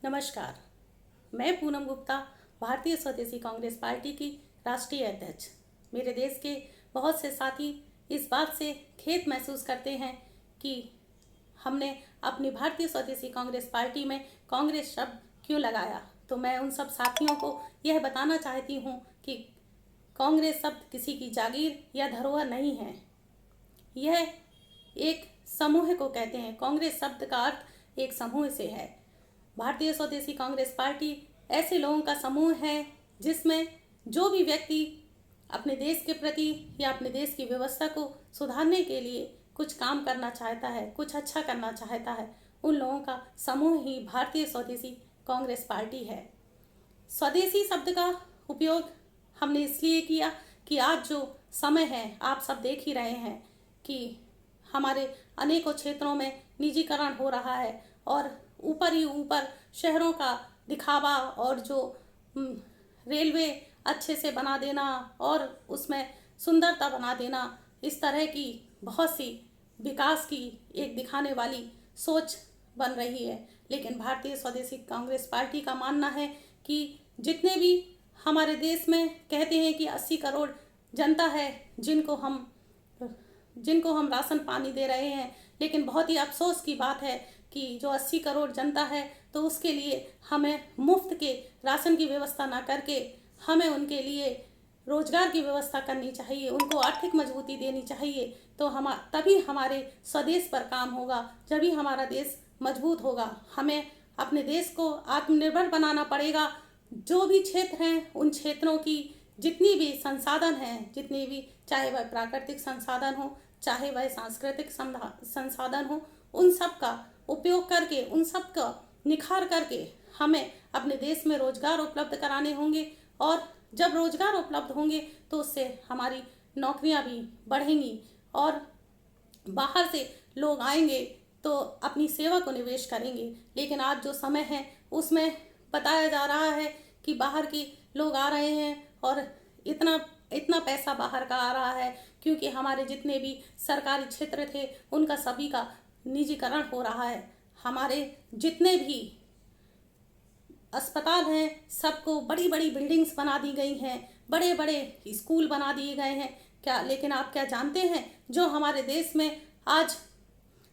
नमस्कार। मैं पूनम गुप्ता, भारतीय स्वदेशी कांग्रेस पार्टी की राष्ट्रीय अध्यक्ष। मेरे देश के बहुत से साथी इस बात से खेद महसूस करते हैं कि हमने अपनी भारतीय स्वदेशी कांग्रेस पार्टी में कांग्रेस शब्द क्यों लगाया। तो मैं उन सब साथियों को यह बताना चाहती हूँ कि कांग्रेस शब्द किसी की जागीर या धरोहर नहीं है। यह एक समूह को कहते हैं। कांग्रेस शब्द का अर्थ एक समूह से है। भारतीय स्वदेशी कांग्रेस पार्टी ऐसे लोगों का समूह है जिसमें जो भी व्यक्ति अपने देश के प्रति या अपने देश की व्यवस्था को सुधारने के लिए कुछ काम करना चाहता है, कुछ अच्छा करना चाहता है, उन लोगों का समूह ही भारतीय स्वदेशी कांग्रेस पार्टी है। स्वदेशी शब्द का उपयोग हमने इसलिए किया कि आज जो समय है, आप सब देख ही रहे हैं कि हमारे अनेकों क्षेत्रों में निजीकरण हो रहा है और ऊपर ही ऊपर शहरों का दिखावा और जो रेलवे अच्छे से बना देना और उसमें सुंदरता बना देना, इस तरह की बहुत सी विकास की एक दिखाने वाली सोच बन रही है। लेकिन भारतीय स्वदेशी कांग्रेस पार्टी का मानना है कि जितने भी हमारे देश में कहते हैं कि 80 करोड़ जनता है जिनको हम राशन पानी दे रहे हैं, लेकिन बहुत ही अफसोस की बात है कि जो 80 करोड़ जनता है तो उसके लिए हमें मुफ्त के राशन की व्यवस्था ना करके हमें उनके लिए रोजगार की व्यवस्था करनी चाहिए, उनको आर्थिक मजबूती देनी चाहिए। तो तभी हमारे स्वदेश पर काम होगा, जभी हमारा देश मजबूत होगा। हमें अपने देश को आत्मनिर्भर बनाना पड़ेगा। जो भी क्षेत्र हैं उन क्षेत्रों की जितनी भी संसाधन हैं, जितनी भी, चाहे वह प्राकृतिक संसाधन हो, चाहे वह सांस्कृतिक संसाधन हो, उन सब का उपयोग करके, उन सब का निखार करके हमें अपने देश में रोजगार उपलब्ध कराने होंगे। और जब रोजगार उपलब्ध होंगे तो उससे हमारी नौकरियां भी बढ़ेंगी और बाहर से लोग आएंगे तो अपनी सेवा को निवेश करेंगे। लेकिन आज जो समय है उसमें बताया जा रहा है कि बाहर के लोग आ रहे हैं और इतना पैसा बाहर का आ रहा है क्योंकि हमारे जितने भी सरकारी क्षेत्र थे उनका सभी का निजीकरण हो रहा है। हमारे जितने भी अस्पताल हैं सबको बड़ी बड़ी बिल्डिंग्स बना दी गई हैं, बड़े बड़े स्कूल बना दिए गए हैं। लेकिन आप क्या जानते हैं, जो हमारे देश में आज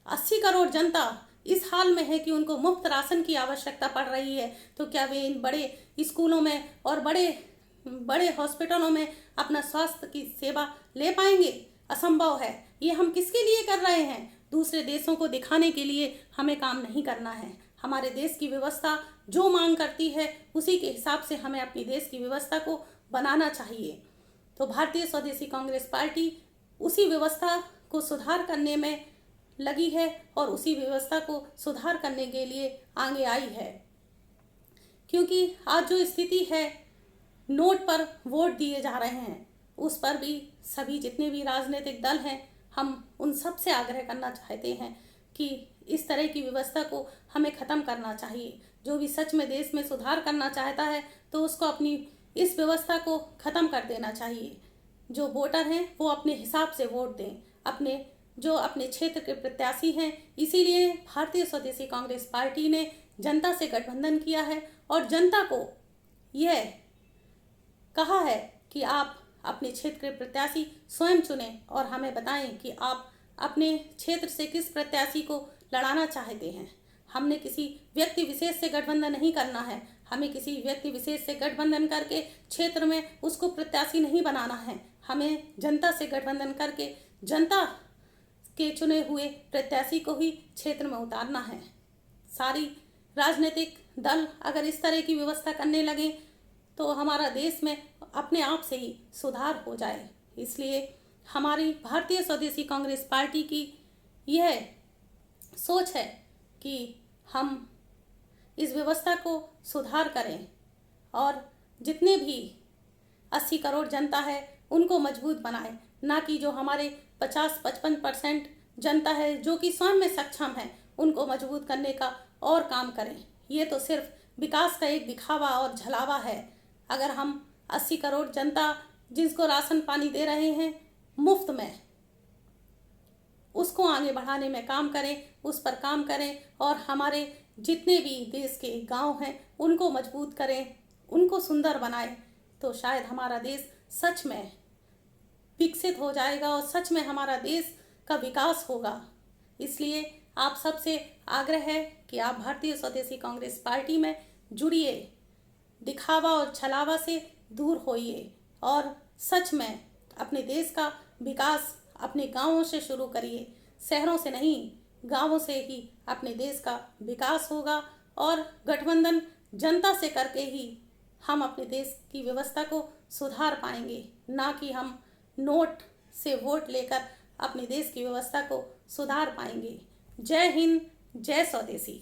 80 करोड़ जनता इस हाल में है कि उनको मुफ्त राशन की आवश्यकता पड़ रही है, तो क्या वे इन बड़े स्कूलों में और बड़े हॉस्पिटलों में अपना स्वास्थ्य की सेवा ले पाएंगे? असंभव है। ये हम किसके लिए कर रहे हैं? दूसरे देशों को दिखाने के लिए हमें काम नहीं करना है। हमारे देश की व्यवस्था जो मांग करती है उसी के हिसाब से हमें अपनी देश की व्यवस्था को बनाना चाहिए। तो भारतीय स्वदेशी कांग्रेस पार्टी उसी व्यवस्था को सुधार करने में लगी है और उसी व्यवस्था को सुधार करने के लिए आगे आई है। क्योंकि आज जो स्थिति है, नोट पर वोट दिए जा रहे हैं, उस पर भी सभी जितने भी राजनीतिक दल हैं, हम उन सब से आग्रह करना चाहते हैं कि इस तरह की व्यवस्था को हमें ख़त्म करना चाहिए। जो भी सच में देश में सुधार करना चाहता है तो उसको अपनी इस व्यवस्था को ख़त्म कर देना चाहिए। जो वोटर हैं वो अपने हिसाब से वोट दें, अपने क्षेत्र के प्रत्याशी हैं। इसीलिए भारतीय स्वदेशी कांग्रेस पार्टी ने जनता से गठबंधन किया है और जनता को यह कहा है कि आप अपने क्षेत्र के प्रत्याशी स्वयं चुनें और हमें बताएं कि आप अपने क्षेत्र से किस प्रत्याशी को लड़ाना चाहते हैं। हमने किसी व्यक्ति विशेष से गठबंधन नहीं करना है। हमें किसी व्यक्ति विशेष से गठबंधन करके क्षेत्र में उसको प्रत्याशी नहीं बनाना है। हमें जनता से गठबंधन करके जनता के चुने हुए प्रत्याशी को ही क्षेत्र में उतारना है। सारी राजनीतिक दल अगर इस तरह की व्यवस्था करने लगे तो हमारा देश में अपने आप से ही सुधार हो जाए। इसलिए हमारी भारतीय स्वदेशी कांग्रेस पार्टी की यह सोच है कि हम इस व्यवस्था को सुधार करें और जितने भी 80 करोड़ जनता है उनको मजबूत बनाएं, ना कि जो हमारे 50-55% जनता है जो कि स्वयं में सक्षम है उनको मजबूत करने का और काम करें। ये तो सिर्फ विकास का एक दिखावा और झलावा है। अगर हम 80 करोड़ जनता जिसको राशन पानी दे रहे हैं मुफ्त में, उसको आगे बढ़ाने में काम करें, उस पर काम करें और हमारे जितने भी देश के गांव हैं उनको मजबूत करें, उनको सुंदर बनाएं, तो शायद हमारा देश सच में विकसित हो जाएगा और सच में हमारा देश का विकास होगा। इसलिए आप सबसे आग्रह है कि आप भारतीय स्वदेशी कांग्रेस पार्टी में जुड़िए, दिखावा और छलावा से दूर होइए और सच में अपने देश का विकास अपने गांवों से शुरू करिए। शहरों से नहीं, गांवों से ही अपने देश का विकास होगा और गठबंधन जनता से करके ही हम अपने देश की व्यवस्था को सुधार पाएंगे, ना कि हम नोट से वोट लेकर अपने देश की व्यवस्था को सुधार पाएंगे। जय हिंद, जय स्वदेशी।